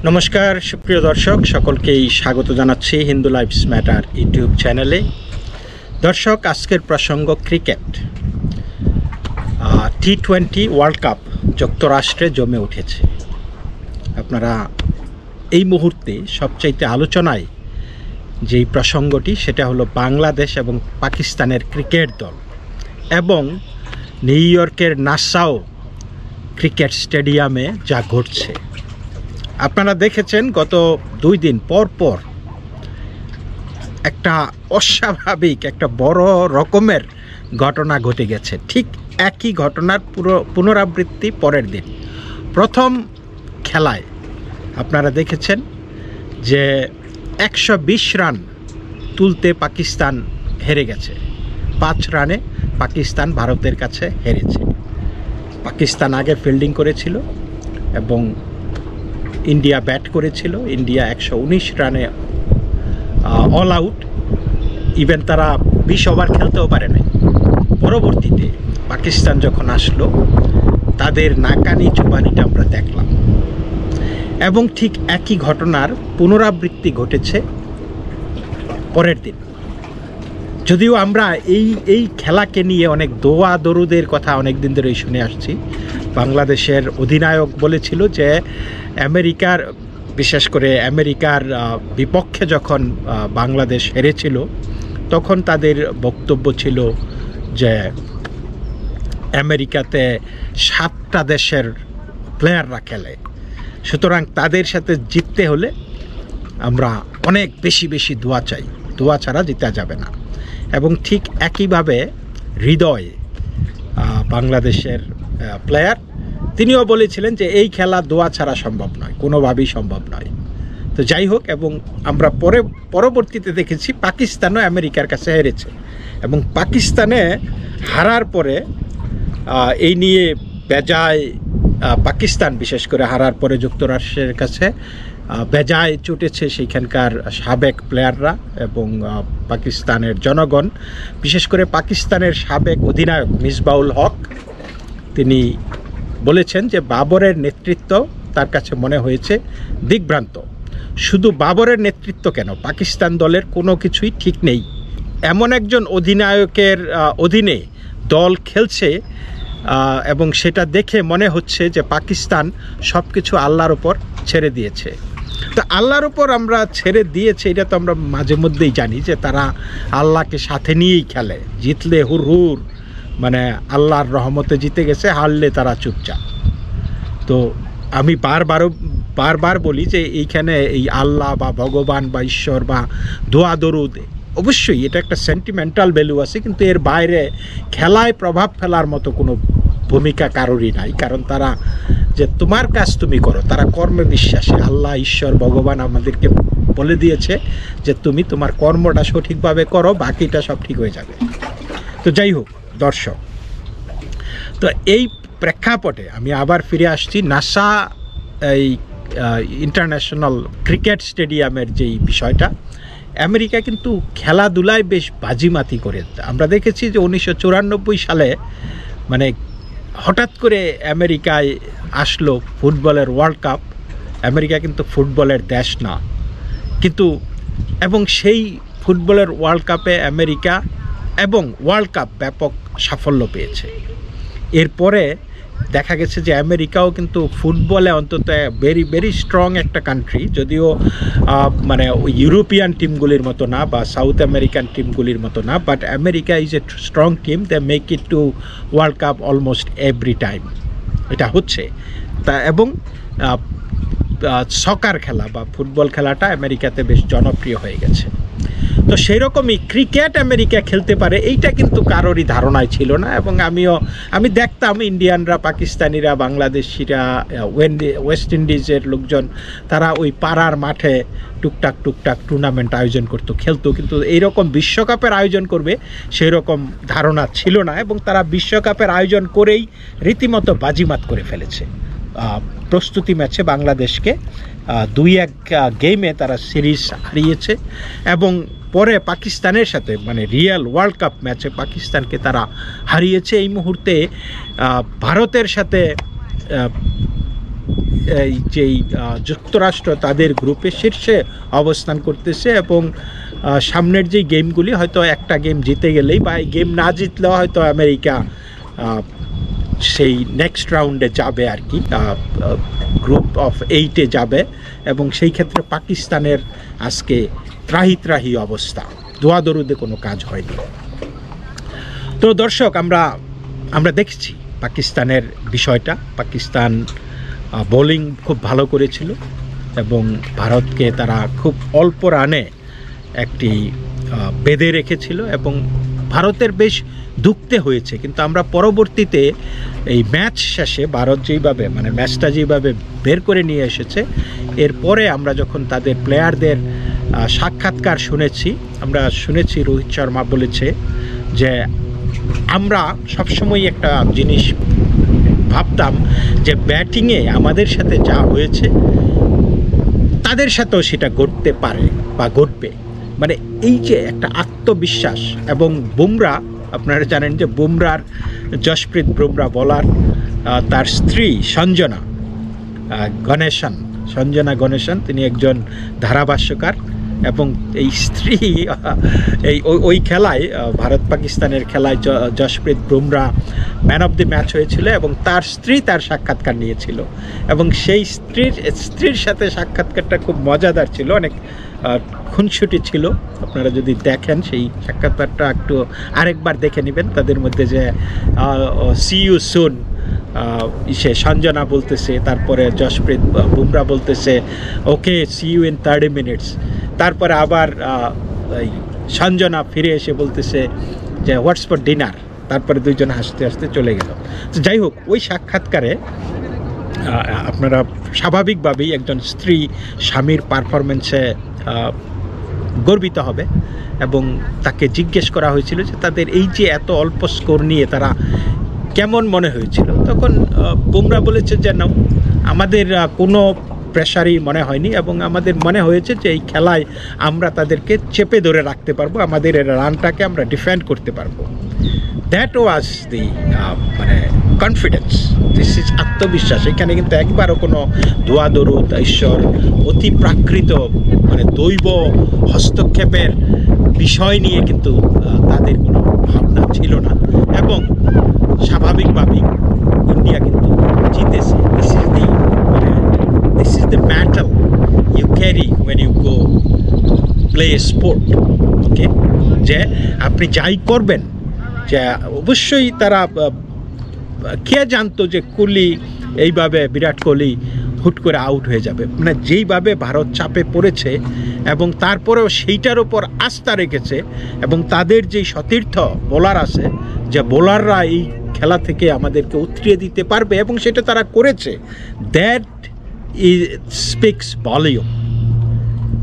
নমস্কার সুপ্রিয় দর্শক, সকলকেই স্বাগত জানাচ্ছি হিন্দু লাইফস ম্যাটার ইউটিউব চ্যানেলে। দর্শক, আজকের প্রসঙ্গ ক্রিকেট। টি-20 ওয়ার্ল্ড কাপ যুক্তরাষ্ট্রে জমে উঠেছে। আপনারা এই মুহূর্তে সবচাইতে আলোচনায় যেই প্রসঙ্গটি সেটা হলো বাংলাদেশ এবং পাকিস্তানের ক্রিকেট দল এবং নিউ ইয়র্কের নাসাও ক্রিকেট স্টেডিয়ামে যা ঘটছে। আপনারা দেখেছেন গত 2 দিন পর একটা অস্বাভাবিক একটা বড় রকমের ঘটনা ঘটে গেছে। ঠিক একই ঘটনার পুনরাবৃত্তি পরের দিন। প্রথম খেলায় আপনারা দেখেছেন যে 120 রান তুলতে পাকিস্তান হেরে গেছে। 5 রানে পাকিস্তান ভারতের কাছে হেরেছে। পাকিস্তান আগে ফিল্ডিং করেছিল এবং ইন্ডিয়া ব্যাট করেছিল। ইন্ডিয়া 119 রানে অল আউট। ইভেন তারা 20 ওভার খেলতেও পারে নাই। পরবর্তীতে পাকিস্তান যখন আসলো, তাদের নাকানি চুবানিটা আমরা দেখলাম এবং ঠিক একই ঘটনার পুনরাবৃত্তি ঘটেছে পরের দিন। যদিও আমরা এই খেলাকে নিয়ে অনেক দোয়া দরুদের কথা অনেক দিন ধরেই শুনে আসছি। বাংলাদেশের অধিনায়ক বলেছিল যে বিশেষ করে আমেরিকার বিপক্ষে যখন বাংলাদেশ হেরেছিল, তখন তাদের বক্তব্য ছিল যে আমেরিকাতে 7টা দেশের প্লেয়াররা খেলে, সুতরাং তাদের সাথে জিততে হলে আমরা অনেক বেশি দোয়া চাই, দোয়া ছাড়া জিতা যাবে না। এবং ঠিক একইভাবে হৃদয়, বাংলাদেশের প্লেয়ার, তিনিও বলেছিলেন যে এই খেলা দোয়া ছাড়া সম্ভব নয়, কোনোভাবেই সম্ভব নয়। তো যাই হোক, এবং আমরা পরবর্তীতে দেখেছি পাকিস্তানও আমেরিকার কাছে হেরেছে এবং পাকিস্তানে হারার পরে এই নিয়ে বেজায় পাকিস্তান বিশেষ করে হারার পরে যুক্তরাষ্ট্রের কাছে বেজায় চুটেছে সেইখানকার সাবেক প্লেয়াররা এবং পাকিস্তানের জনগণ। বিশেষ করে পাকিস্তানের সাবেক অধিনায়ক মিসবাউল হক, তিনি বলেছেন যে বাবরের নেতৃত্ব তার কাছে মনে হয়েছে দিগ্ভ্রান্ত। শুধু বাবরের নেতৃত্ব কেন, পাকিস্তান দলের কোনো কিছুই ঠিক নেই। এমন একজন অধিনায়কের অধীনে দল খেলছে এবং সেটা দেখে মনে হচ্ছে যে পাকিস্তান সব কিছু আল্লাহর উপর ছেড়ে দিয়েছে। তো আল্লাহর উপর আমরা ছেড়ে দিয়েছে, এটা তো আমরা মাঝে মধ্যেই জানি যে তারা আল্লাহকে সাথে নিয়েই খেলে। জিতলে হুর মানে আল্লাহর রহমতে জিতে গেছে, হারলে তারা চুপচাপ। তো আমি বারবার বলি যে এইখানে এই আল্লাহ বা ভগবান বা ঈশ্বর বা দোয়া দরুদ, অবশ্যই এটা একটা সেন্টিমেন্টাল ভ্যালু আছে, কিন্তু এর বাইরে খেলায় প্রভাব ফেলার মতো কোনো ভূমিকা কারোরই নাই। কারণ তারা যে তোমার কাজ তুমি করো, তারা কর্মে বিশ্বাসী। আল্লাহ, ঈশ্বর, ভগবান আমাদেরকে বলে দিয়েছে যে তুমি তোমার কর্মটা সঠিকভাবে করো, বাকিটা সব ঠিক হয়ে যাবে। তো যাই হোক দর্শক, তো এই প্রেক্ষাপটে আমি আবার ফিরে আসছি নাসা এই ইন্টারন্যাশনাল ক্রিকেট স্টেডিয়ামের যেই বিষয়টা। আমেরিকা কিন্তু খেলাধুলায় বেশ বাজিমাতি করে। আমরা দেখেছি যে 1994 সালে মানে হঠাৎ করে আমেরিকায় আসলো ফুটবলের ওয়ার্ল্ড কাপ। আমেরিকা কিন্তু ফুটবলের দেশ না, কিন্তু এবং সেই ফুটবলের ওয়ার্ল্ড কাপে আমেরিকা এবং ওয়ার্ল্ড কাপ ব্যাপক সাফল্য পেয়েছে। এরপরে দেখা গেছে যে আমেরিকাও কিন্তু ফুটবলে অন্তত ভেরি স্ট্রং একটা কান্ট্রি, যদিও মানে ইউরোপিয়ান টিমগুলির মতো না বা সাউথ আমেরিকান টিমগুলির মতো না, but America is a strong team. They make it to world cup almost every time, এটা হচ্ছে তা। এবং সকার খেলা বা ফুটবল খেলাটা আমেরিকাতে বেশ জনপ্রিয় হয়ে গেছে। তো সেই রকমই ক্রিকেট আমেরিকা খেলতে পারে এইটা কিন্তু কারোরই ধারণায় ছিল না। এবং আমি দেখতাম ইন্ডিয়ানরা, পাকিস্তানিরা, বাংলাদেশিরা, ওয়েস্ট ইন্ডিজের লোকজন, তারা ওই পাড়ার মাঠে টুকটাক টুর্নামেন্ট আয়োজন করতো, খেলতো, কিন্তু এইরকম বিশ্বকাপের আয়োজন করবে সেই রকম ধারণা ছিল না। এবং তারা বিশ্বকাপের আয়োজন করেই রীতিমতো বাজিমাত করে ফেলেছে। প্রস্তুতি ম্যাচে বাংলাদেশকে 2-1 গেমে তারা সিরিজ হারিয়েছে এবং পরে পাকিস্তানের সাথে মানে রিয়েল ওয়ার্ল্ড কাপ ম্যাচে পাকিস্তানকে তারা হারিয়েছে। এই মুহূর্তে ভারতের সাথে এই যেই যুক্তরাষ্ট্র তাদের গ্রুপে শীর্ষে অবস্থান করতেছে এবং সামনের যে গেমগুলি হয়তো একটা গেম জিতে গেলেই বা এই গেম না জিতলেও হয়তো আমেরিকা সেই নেক্সট রাউন্ডে যাবে আর কি, গ্রুপ অফ 8-এ যাবে এবং সেই ক্ষেত্রে পাকিস্তানের আজকে ত্রাহি ত্রাহি অবস্থা, দোয়া দরুদে কোনো কাজ হয়নি। তো দর্শক, আমরা দেখছি পাকিস্তানের বিষয়টা। পাকিস্তান বোলিং খুব ভালো করেছিল এবং ভারতকে তারা খুব অল্প রানে একটি বেঁধে রেখেছিল এবং ভারতের বেশ ধুঁকতে হয়েছে। কিন্তু আমরা পরবর্তীতে এই ম্যাচ শেষে ভারত যেইভাবে ম্যাচটা যেইভাবে বের করে নিয়ে এসেছে, এরপরে আমরা যখন তাদের প্লেয়ারদের সাক্ষাৎকার আমরা শুনেছি রোহিত শর্মা বলেছে যে আমরা সবসময় একটা জিনিস ভাবতাম যে ব্যাটিংয়ে আমাদের সাথে যা হয়েছে তাদের সাথেও সেটা ঘটতে পারে বা ঘটবে, এই যে একটা আত্মবিশ্বাস। এবং বুমরা, আপনারা জানেন যে জশপ্রীত বুমরা বলার, তার স্ত্রী সঞ্জনা গণেশন, তিনি একজন ধারাভাষ্যকার এবং এই স্ত্রী ওই খেলায়, ভারত পাকিস্তানের খেলায় Jasprit Bumrah man of the match হয়েছিল এবং তার স্ত্রী তার সাক্ষাৎকার নিয়েছিল এবং সেই স্ত্রীর সাথে সাক্ষাৎকারটা খুব মজাদার ছিল, অনেক খুনসুটি ছিল। আপনারা যদি দেখেন সেই সাক্ষাৎকারটা একটু আরেকবার দেখে নেবেন। তাদের মধ্যে যে সি ইউ সুন সে সঞ্জনা বলতেছে, তারপরে জশপ্রীত বুমরা বলতেছে ওকে সি ইউ ইন 30 মিনিটস, তারপরে আবার সঞ্জনা ফিরে এসে বলতেছে যে হোয়াটস ফর ডিনার, তারপরে দুইজন হাসতে হাসতে চলে গেল। তো যাই হোক, ওই সাক্ষাৎকারে আপনারা স্বাভাবিকভাবেই একজন স্ত্রী স্বামীর পারফরমেন্সে গর্বিত হবে এবং তাকে জিজ্ঞেস করা হয়েছিল যে তাদের এই যে এত অল্প স্কোর নিয়ে তারা কেমন মনে হয়েছিল। তখন বুমরা বলেছে যে না, আমাদের কোনো প্রেশারই মনে হয়নি এবং আমাদের মনে হয়েছে যে এই খেলায় আমরা তাদেরকে চেপে ধরে রাখতে পারবো, আমাদের রানটাকে আমরা ডিফেন্ড করতে পারবো। That was the confidence, this is আত্মবিশ্বাস। এখানে কিন্তু একবারও কোনো দোয়া দরুদ, ঈশ্বর, অতি প্রাকৃত দৈব হস্তক্ষেপের বিষয় নিয়ে কিন্তু তাদের কোনো ভাবনা ছিল না এবং স্বাভাবিকভাবেই ইন্ডিয়া কিন্তু জিতেছে। This is the medal you carry when you go play sport. Okay, যে আপনি যাই করবেন, যে অবশ্যই তারা কে জানতো যে বিরাট কোহলি হুট করে আউট হয়ে যাবে, যেইভাবে ভারত চাপে পড়েছে এবং তারপরেও সেইটার ওপর আস্থা রেখেছে এবং তাদের যেই সতীর্থ বোলার আছে, যে বোলাররা এই খেলা থেকে আমাদেরকে উতরিয়ে দিতে পারবে এবং সেটা তারা করেছে, দ্যাট স্পিক্স ভলিউম।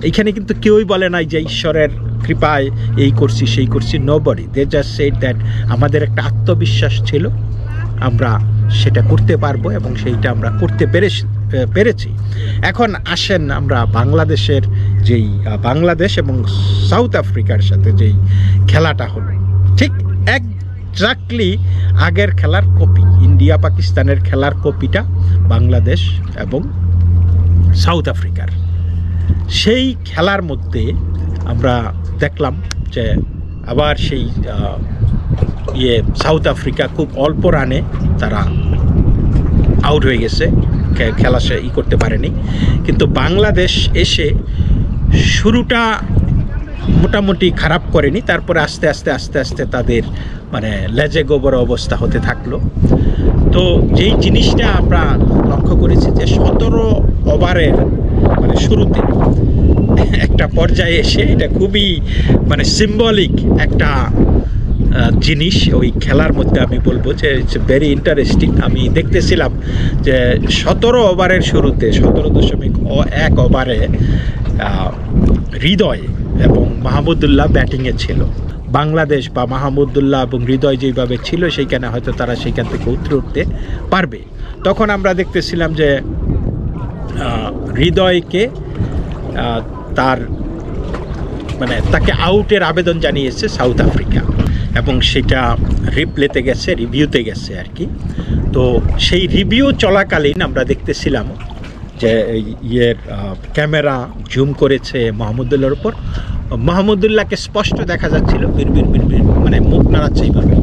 এইখানে কিন্তু কেউই বলে নাই যে ঈশ্বরের কৃপায় এই করছি সেই করছি, nobody, they just said that আমাদের একটা আত্মবিশ্বাস ছিল, আমরা সেটা করতে পারবো এবং সেইটা আমরা করতে পেরেছি। এখন আসেন আমরা বাংলাদেশের বাংলাদেশ এবং সাউথ আফ্রিকার সাথে যেই খেলাটা হলো, ঠিক এক্স্যাক্টলি আগের খেলার কপি, ইন্ডিয়া পাকিস্তানের খেলার কপিটা বাংলাদেশ এবং সাউথ আফ্রিকার। সেই খেলার মধ্যে আমরা দেখলাম যে আবার সেই সাউথ আফ্রিকা খুব অল্প রানে তারা আউট হয়ে গেছে, খেলা করতে পারেনি। কিন্তু বাংলাদেশ এসে শুরুটা মোটামুটি খারাপ করেনি, তারপরে আস্তে আস্তে তাদের লেজে গোবর অবস্থা হতে থাকলো। তো যেই জিনিসটা আমরা লক্ষ্য করেছি যে 17 ওভারের শুরুতে একটা পর্যায়ে এসে এটা খুবই সিম্বলিক একটা জিনিস ওই খেলার মধ্যে। আমি বলবো যে ইটস ভেরি ইন্টারেস্টিং। আমি দেখতেছিলাম যে 17 ওভারের শুরুতে 17.1 ওভারে হৃদয় এবং মাহমুদুল্লাহ ব্যাটিংয়ে ছিল। বাংলাদেশ বা মাহমুদুল্লাহ এবং হৃদয় যেইভাবে ছিল সেইখানে হয়তো তারা সেইখান থেকে উঠতে পারবে। তখন আমরা দেখতেছিলাম যে হৃদয়কে তাকে আউটের আবেদন জানিয়েছে সাউথ আফ্রিকা এবং সেটা রিভিউতে গেছে আর কি। তো সেই রিভিউ চলাকালীন আমরা দেখতেছিলাম যে ইয়ের ক্যামেরা জুম করেছে মাহমুদুল্লাহর উপর, মাহমুদুল্লাহকে স্পষ্ট দেখা যাচ্ছিল বিড়বিড় বিড়বিড় মানে মুখ নাড়াচ্ছে এইভাবে,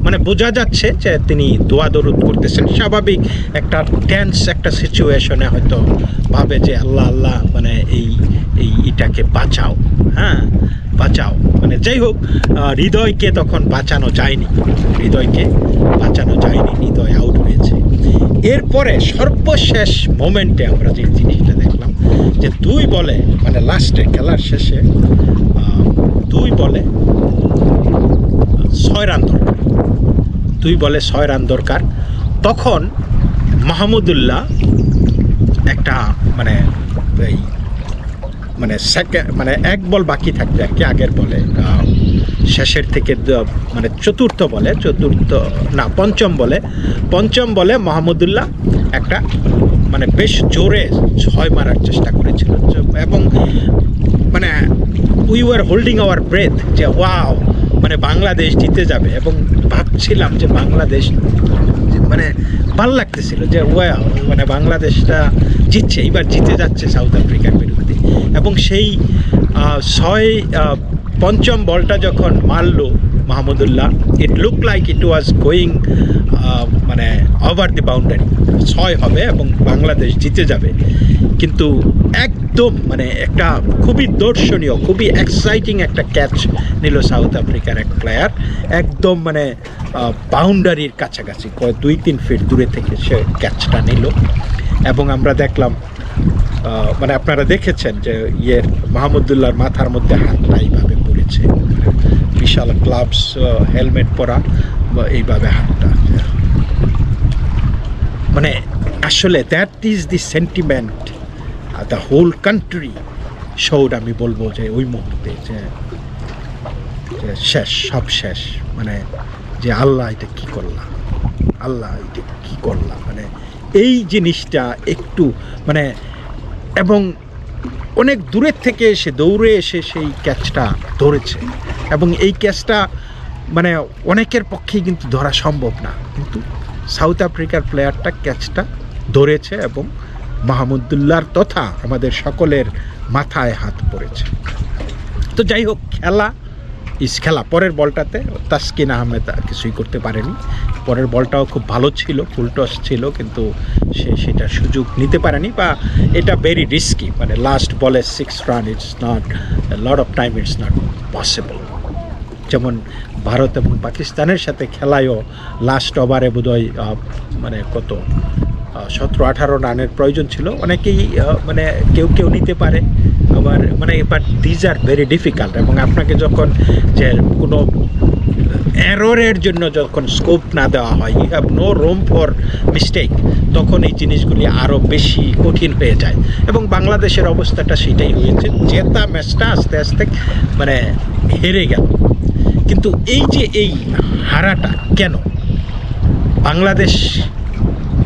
মানে বোঝা যাচ্ছে যে তিনি দোয়া দরুদ করতেছেন। স্বাভাবিক একটা টেন্স একটা সিচুয়েশনে হয়তো ভাবে যে আল্লাহ আল্লাহ মানে এইটাকে বাঁচাও, হ্যাঁ বাঁচাও, মানে যাই হোক হৃদয়কে তখন বাঁচানো যায়নি, হৃদয় আউট হয়েছে। এরপরে সর্বশেষ মোমেন্টে আমরা যে জিনিসটা দেখলাম যে 2 বলে মানে লাস্টে খেলার শেষে 2 বলে 6 রান দরকার, 2 বলে 6 রান দরকার। তখন মাহমুদুল্লাহ একটা মানে এই মানে সেকেন্ড মানে 1 বল বাকি থাকবে আর কি আগের বলে, শেষের থেকে মানে পঞ্চম বলে মাহমুদুল্লাহ একটা মানে বেশ জোরে 6 মারার চেষ্টা করেছিল এবং মানে we were holding our breath যে ওয়াও মানে বাংলাদেশ জিতে যাবে, এবং ভাবছিলাম যে বাংলাদেশ মানে ভাল লাগতেছিল যে ওয়াও মানে বাংলাদেশটা জিতছে, এইবার জিতে যাচ্ছে সাউথ আফ্রিকার বিরুদ্ধে। এবং সেই 5ম বলটা যখন মারলো মাহমুদুল্লাহ, ইট look like it was going মানে ওভার দি বাউন্ডারি, 6 হবে এবং বাংলাদেশ জিতে যাবে। কিন্তু একদম মানে একটা খুবই দর্শনীয় খুবই এক্সাইটিং একটা ক্যাচ নিল সাউথ আফ্রিকার এক প্লেয়ার, একদম মানে বাউন্ডারির কাছাকাছি 2-3 ফিট দূরে থেকে সে ক্যাচটা নিল। এবং আমরা দেখলাম মানে আপনারা দেখেছেন যে মাহমুদুল্লাহর মাথার মধ্যে হাতটা এইভাবে পড়েছে, বিশাল গ্লাভস হেলমেট পরা এইভাবে হাতটা, মানে আসলে that is the sentiment the whole country showed. আমি বলবো যে ওই মুহূর্তে যে শেষ, সব শেষ, মানে যে আল্লাহ এটা কী করলাম, মানে এই জিনিসটা একটু মানে, এবং অনেক দূরের থেকে এসে দৌড়ে এসে সেই ক্যাচটা ধরেছে, এবং এই ক্যাচটা মানে অনেকের পক্ষেই কিন্তু ধরা সম্ভব না, কিন্তু সাউথ আফ্রিকার প্লেয়ারটা ক্যাচটা ধরেছে এবং মাহমুদুল্লাহর তথা আমাদের সকলের মাথায় হাত পড়েছে। তো যাই হোক, খেলা পরের বলটাতে তাসকিন আহমেদ কিছুই করতে পারেনি, পরের বলটাও খুব ভালো ছিল, ফুল টস ছিল, কিন্তু সে সেটা সুযোগ নিতে পারেনি, বা এটা ভেরি রিস্কি, মানে লাস্ট বলে 6 run it's not lot of time, it's not possible. যেমন ভারত এবং পাকিস্তানের সাথে খেলায়ও লাস্ট ওভারে বোধহয় মানে কত 17-18 রানের প্রয়োজন ছিল, অনেকেই মানে কেউ নিতে পারে আবার মানে, but these are very difficult. এবং আপনাকে যখন যে কোনো এররের জন্য যখন স্কোপ না দেওয়া হয়, you have no room for mistake, তখন এই জিনিসগুলি আরও বেশি কঠিন হয়ে যায়। এবং বাংলাদেশের অবস্থাটা সেটাই হয়েছে, জেতা ম্যাচটা আস্তে আস্তে মানে হেরে গেল। কিন্তু এই হারাটা কেন? বাংলাদেশ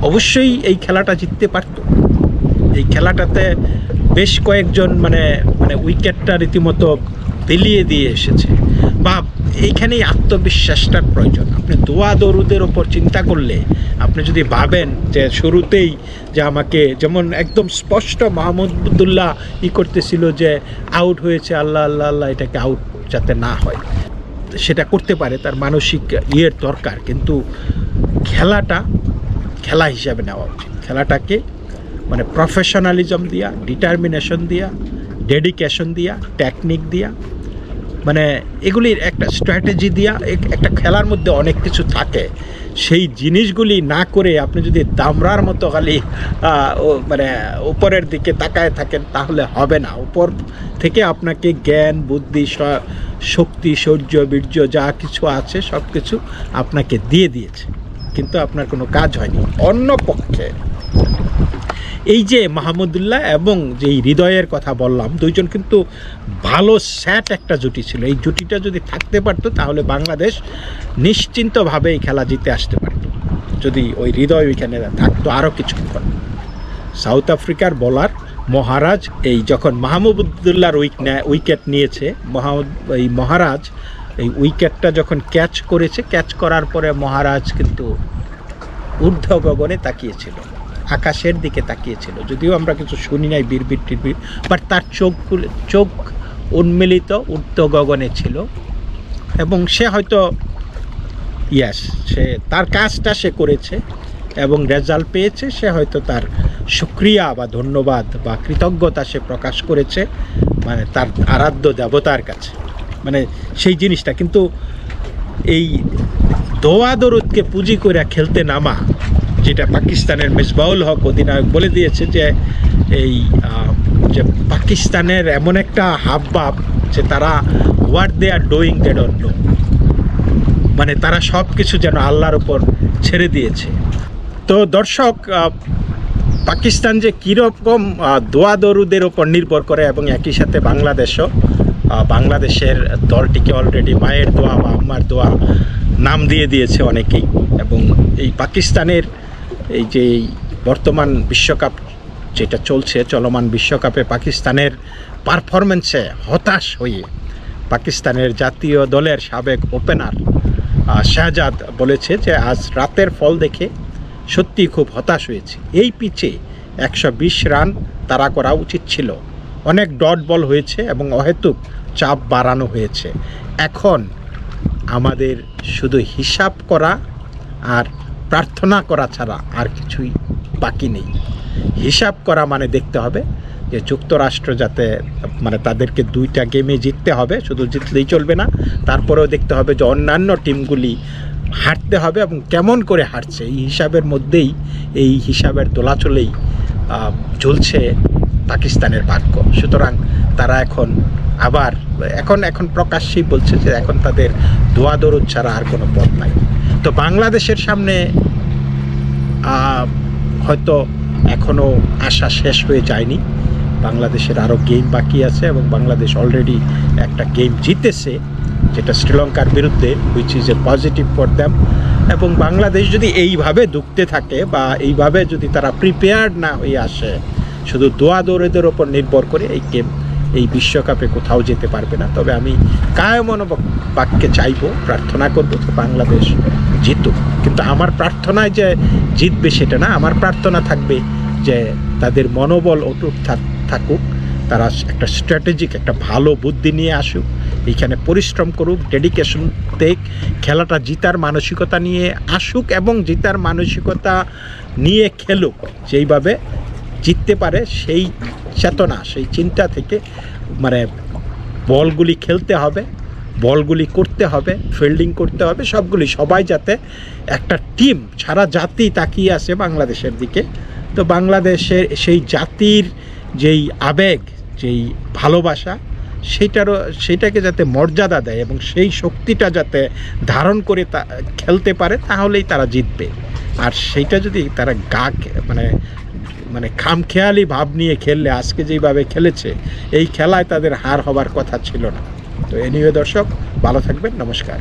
অবশ্যই এই খেলাটা জিততে পারত, এই খেলাটাতে বেশ কয়েকজন মানে উইকেটটা রীতিমতো বিলিয়ে দিয়ে এসেছে, বা এইখানেই আত্মবিশ্বাসটার প্রয়োজন। আপনি দোয়া দরুদের ওপর চিন্তা করলে, আপনি যদি ভাবেন যে শুরুতেই যে আমাকে, যেমন একদম স্পষ্ট মাহমুদুল্লাহ করতেছিল যে আউট হয়েছে, আল্লাহ আল্লাহ আল্লাহ এটাকে আউট যাতে না হয়, সেটা করতে পারে, তার মানসিক দরকার। কিন্তু খেলাটা খেলা হিসাবে নেওয়া উচিত, খেলাটাকে মানে প্রফেশনালিজম দিয়া, ডিটারমিনেশন দিয়া, ডেডিকেশন দিয়া, টেকনিক দিয়া, মানে এগুলির একটা স্ট্র্যাটেজি দিয়া, একটা খেলার মধ্যে অনেক কিছু থাকে, সেই জিনিসগুলি না করে আপনি যদি দামড়ার মতো খালি মানে উপরের দিকে তাকায় থাকেন তাহলে হবে না। উপর থেকে আপনাকে জ্ঞান, বুদ্ধি, শক্তি, শৌর্য, বীর্য যা কিছু আছে সব কিছু আপনাকে দিয়ে দিয়েছে, কিন্তু আপনার কোনো কাজ হয়নি। অন্য পক্ষে এই যে মাহমুদুল্লাহ এবং যেই হৃদয়ের কথা বললাম, দুইজন কিন্তু ভালো স্যাট একটা জুটি ছিল। এই জুটিটা যদি থাকতে পারতো তাহলে বাংলাদেশ নিশ্চিন্তভাবে এই খেলা জিতে আসতে পারত, যদি ওই হৃদয় ওইখানে থাকতো আরও কিছুক্ষণ। সাউথ আফ্রিকার বোলার মহারাজ এই যখন মাহমুদুল্লাহর উইকেট নিয়েছে, মহারাজ এই উইকেটটা যখন ক্যাচ করেছে, ক্যাচ করার পরে মহারাজ কিন্তু ঊর্ধ্ব গগনে তাকিয়েছিল, আকাশের দিকে তাকিয়েছিল, যদিও আমরা কিছু শুনি নাই বিড়বিড় টিড়বিড়, বাট তার চোখ উন্মিলিত ঊর্ধ্ব গগনে ছিল। এবং সে হয়তো সে তার কাজটা সে করেছে এবং রেজাল্ট পেয়েছে, সে হয়তো তার শুকরিয়া বা ধন্যবাদ বা কৃতজ্ঞতা সে প্রকাশ করেছে মানে তার আরাধ্য দেবতার কাছে, মানে সেই জিনিসটা। কিন্তু এই দোয়া দরুদকে পুঁজি করে খেলতে নামা, যেটা পাকিস্তানের মিসবাউল হক অধিনায়ক বলে দিয়েছে যে এই যে পাকিস্তানের এমন একটা হাবভাব যে তারা what they are doing they don't know, মানে তারা সব কিছু যেন আল্লাহর উপর ছেড়ে দিয়েছে। তো দর্শক, পাকিস্তান যে কীরকম দোয়া দরুদের ওপর নির্ভর করে এবং একই সাথে বাংলাদেশের দলটিকে অলরেডি মায়ের দোয়া বা আম্মার দোয়া নাম দিয়ে দিয়েছে অনেকেই। এবং এই পাকিস্তানের এই যে বর্তমান বিশ্বকাপ যেটা চলছে, চলমান বিশ্বকাপে পাকিস্তানের পারফরমেন্সে হতাশ হয়ে পাকিস্তানের জাতীয় দলের সাবেক ওপেনার শাহজাদ বলেছে যে আজ রাতের ফল দেখে সত্যি খুব হতাশ হয়েছে। এই পিচে 120 রান তাড়া করা উচিত ছিল, অনেক ডট বল হয়েছে এবং অহেতুক চাপ বাড়ানো হয়েছে। এখন আমাদের শুধু হিসাব করা আর প্রার্থনা করা ছাড়া আর কিছুই বাকি নেই। হিসাব করা মানে দেখতে হবে যে যুক্তরাষ্ট্র যাতে মানে তাদেরকে 2টা গেমে জিততে হবে, শুধু জিতলেই চলবে না, তারপরেও দেখতে হবে যে অন্যান্য টিমগুলি হারতে হবে এবং কেমন করে হারছে। এই হিসাবের মধ্যেই, এই হিসাবের দোলাচলেই ঝুলছে পাকিস্তানের ভাগ্য। সুতরাং তারা এখন প্রকাশ্যেই বলছে যে এখন তাদের দোয়া দরুদ ছাড়া আর কোনো পথ নাই। তো বাংলাদেশের সামনে হয়তো এখনও আশা শেষ হয়ে যায়নি, বাংলাদেশের আরও গেম বাকি আছে এবং বাংলাদেশ অলরেডি একটা গেম জিতেছে, যেটা শ্রীলঙ্কার বিরুদ্ধে, which is a positive for them. এবং বাংলাদেশ যদি এইভাবে ধুঁকতে থাকে বা এইভাবে যদি তারা প্রিপেয়ার্ড না হয়ে আসে, শুধু দোয়া দৌড়েদের ওপর নির্ভর করে এই গেম, এই বিশ্বকাপে কোথাও যেতে পারবে না। তবে আমি কায়মন বাক্যে চাইব, প্রার্থনা করব যে বাংলাদেশ জিতুক। কিন্তু আমার প্রার্থনায় যে জিতবে সেটা না, আমার প্রার্থনা থাকবে যে তাদের মনোবল অটুট থাকুক, তারা একটা স্ট্র্যাটেজিক একটা ভালো বুদ্ধি নিয়ে আসুক, এইখানে পরিশ্রম করুক, ডেডিকেশন দেখ, খেলাটা জিতার মানসিকতা নিয়ে আসুক এবং জিতার মানসিকতা নিয়ে খেলুক, যেইভাবে জিততে পারে সেই চেতনা, সেই চিন্তা থেকে মানে বলগুলি খেলতে হবে, বলগুলি করতে হবে, ফিল্ডিং করতে হবে, সবাই যাতে একটা টিম, সারা জাতি তাকিয়ে আসে বাংলাদেশের দিকে। তো বাংলাদেশের সেই জাতির যেই আবেগ, যেই ভালোবাসা, সেইটাকে যাতে মর্যাদা দেয় এবং সেই শক্তিটা যাতে ধারণ করে খেলতে পারে, তাহলেই তারা জিতবে। আর সেইটা যদি তারা মানে খামখেয়ালি ভাব নিয়ে খেললে, আজকে যেইভাবে খেলেছে, এই খেলায় তাদের হার হবার কথা ছিল না। তো এনিওয়ে দর্শক, ভালো থাকবেন, নমস্কার।